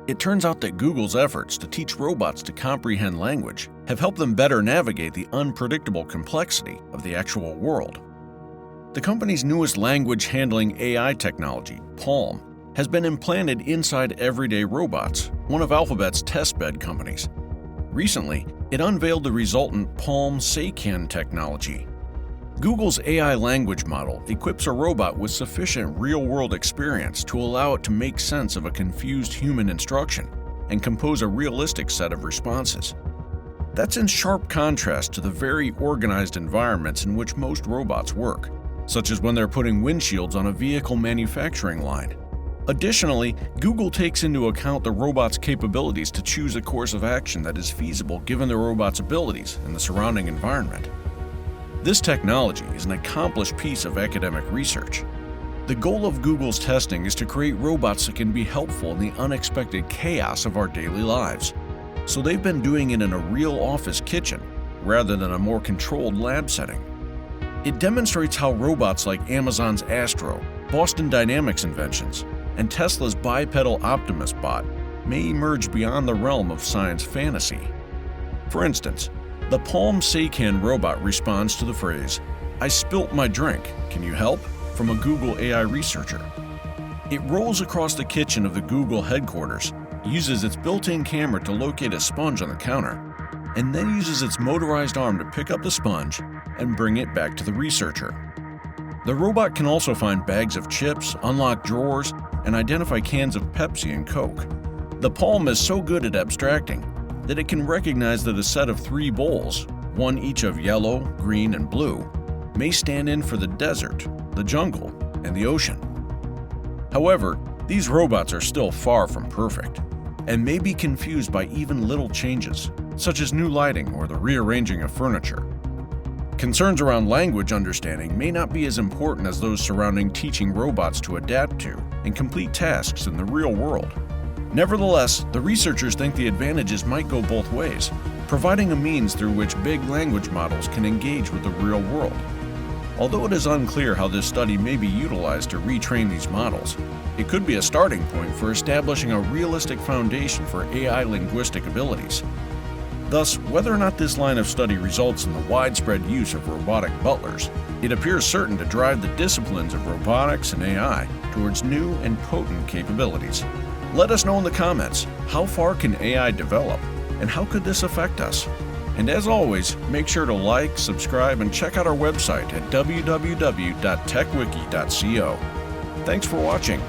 It turns out that Google's efforts to teach robots to comprehend language have helped them better navigate the unpredictable complexity of the actual world. The company's newest language-handling AI technology, PaLM, has been implanted inside everyday robots, one of Alphabet's testbed companies. Recently, it unveiled the resultant PaLM Saycan technology. Google's AI language model equips a robot with sufficient real-world experience to allow it to make sense of a confused human instruction and compose a realistic set of responses. That's in sharp contrast to the very organized environments in which most robots work, such as when they're putting windshields on a vehicle manufacturing line. Additionally, Google takes into account the robot's capabilities to choose a course of action that is feasible given the robot's abilities and the surrounding environment. This technology is an accomplished piece of academic research. The goal of Google's testing is to create robots that can be helpful in the unexpected chaos of our daily lives. So they've been doing it in a real office kitchen, rather than a more controlled lab setting. It demonstrates how robots like Amazon's Astro, Boston Dynamics inventions, and Tesla's bipedal Optimus bot may emerge beyond the realm of science fantasy. For instance, the PaLM Saycan robot responds to the phrase, "I spilt my drink, can you help?" from a Google AI researcher. It rolls across the kitchen of the Google headquarters, uses its built-in camera to locate a sponge on the counter, and then uses its motorized arm to pick up the sponge and bring it back to the researcher. The robot can also find bags of chips, unlock drawers, and identify cans of Pepsi and Coke. The PaLM is so good at abstracting that it can recognize that a set of 3 bowls, one each of yellow, green, and blue, may stand in for the desert, the jungle, and the ocean. However, these robots are still far from perfect, and may be confused by even little changes, such as new lighting or the rearranging of furniture. Concerns around language understanding may not be as important as those surrounding teaching robots to adapt to and complete tasks in the real world. Nevertheless, the researchers think the advantages might go both ways, providing a means through which big language models can engage with the real world. Although it is unclear how this study may be utilized to retrain these models, it could be a starting point for establishing a realistic foundation for AI linguistic abilities. Thus, whether or not this line of study results in the widespread use of robotic butlers, it appears certain to drive the disciplines of robotics and AI towards new and potent capabilities. Let us know in the comments, how far can AI develop, and how could this affect us? And as always, make sure to like, subscribe, and check out our website at www.techwiki.co. Thanks for watching.